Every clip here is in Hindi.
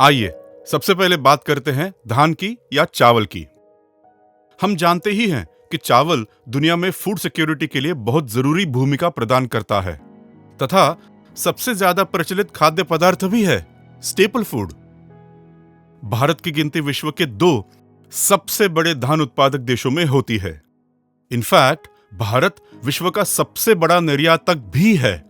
आइए सबसे पहले बात करते हैं धान की या चावल की। हम जानते ही हैं कि चावल दुनिया में फूड सिक्योरिटी के लिए बहुत जरूरी भूमिका प्रदान करता है तथा सबसे ज्यादा प्रचलित खाद्य पदार्थ भी है, स्टेपल फूड। भारत की गिनती विश्व के 2 सबसे बड़े धान उत्पादक देशों में होती है। इनफैक्ट भारत विश्व का सबसे बड़ा निर्यातक भी है।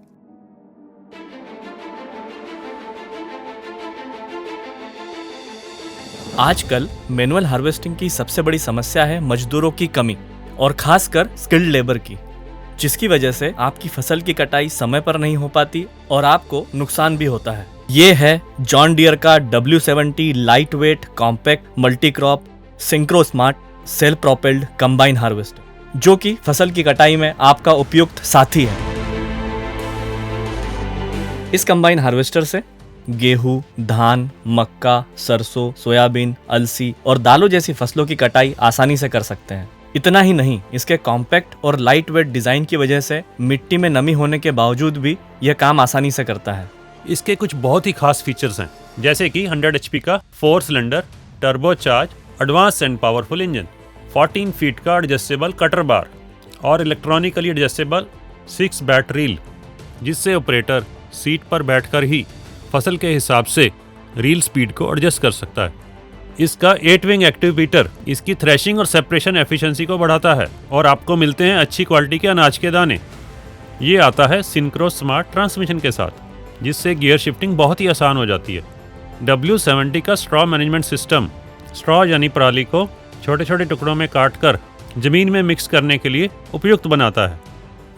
आजकल मैनुअल हार्वेस्टिंग की सबसे बड़ी समस्या है मजदूरों की कमी और खासकर स्किल्ड लेबर की, जिसकी वजह से आपकी फसल की कटाई समय पर नहीं हो पाती और आपको नुकसान भी होता है। ये है जॉन डियर का W70 light weight compact multi crop synchro smart self propelled combine harvester, जो कि फसल की कटाई में आपका उपयुक्त साथी है। इस कंबाइन हार्वेस्टर से गेहूं, धान, मक्का, सरसों, सोयाबीन, अलसी और दालों जैसी फसलों की कटाई आसानी से कर सकते हैं। इतना ही नहीं, इसके कॉम्पैक्ट और लाइट वेट डिजाइन की वजह से मिट्टी में नमी होने के बावजूद भी यह काम आसानी से करता है। इसके कुछ बहुत ही खास फीचर्स हैं, जैसे कि 100 HP का 4 cylinder turbo charge advance and powerful engine, 14 feet का एडजस्टेबल कटर बार और इलेक्ट्रॉनिकली एडजस्टेबल 6 बैट रील, जिससे ऑपरेटर सीट पर बैठकर ही फसल के हिसाब से रील स्पीड को एडजस्ट कर सकता है। इसका 8 विंग एक्टिव बीटर इसकी थ्रेशिंग और सेपरेशन एफिशिएंसी को बढ़ाता है और आपको मिलते हैं अच्छी क्वालिटी के अनाज के दाने। ये आता है सिंक्रो स्मार्ट ट्रांसमिशन के साथ, जिससे गियर शिफ्टिंग बहुत ही आसान हो जाती है। W70 का स्ट्रॉ मैनेजमेंट सिस्टम स्ट्रॉ यानी पराली को छोटे छोटे टुकड़ों में काट कर जमीन में मिक्स करने के लिए उपयुक्त बनाता है।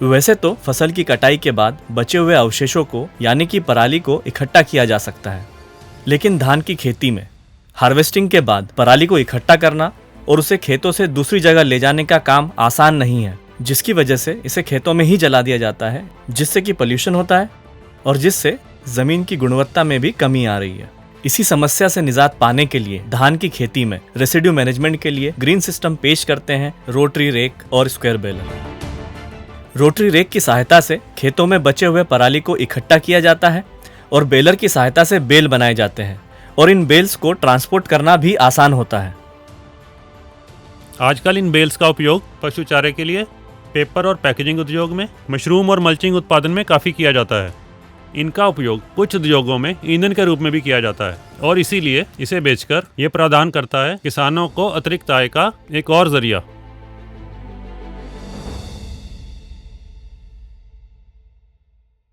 वैसे तो फसल की कटाई के बाद बचे हुए अवशेषों को यानी कि पराली को इकट्ठा किया जा सकता है, लेकिन धान की खेती में हार्वेस्टिंग के बाद पराली को इकट्ठा करना और उसे खेतों से दूसरी जगह ले जाने का काम आसान नहीं है, जिसकी वजह से इसे खेतों में ही जला दिया जाता है, जिससे कि पोल्यूशन होता है और जिससे जमीन की गुणवत्ता में भी कमी आ रही है। इसी समस्या से निजात पाने के लिए धान की खेती में रेसिड्यू मैनेजमेंट के लिए ग्रीन सिस्टम पेश करते हैं रोटरी रेक और स्क्वायर बेलर। रोटरी रेक की सहायता से खेतों में बचे हुए पराली को इकट्ठा किया जाता है और बेलर की सहायता से बेल बनाए जाते हैं और इन बेल्स को ट्रांसपोर्ट करना भी आसान होता है। आजकल इन बेल्स का उपयोग पशु चारे के लिए, पेपर और पैकेजिंग उद्योग में, मशरूम और मल्चिंग उत्पादन में काफ़ी किया जाता है। इनका उपयोग कुछ उद्योगों में ईंधन के रूप में भी किया जाता है और इसीलिए इसे बेचकर ये प्रदान करता है किसानों को अतिरिक्त आय का एक और जरिया।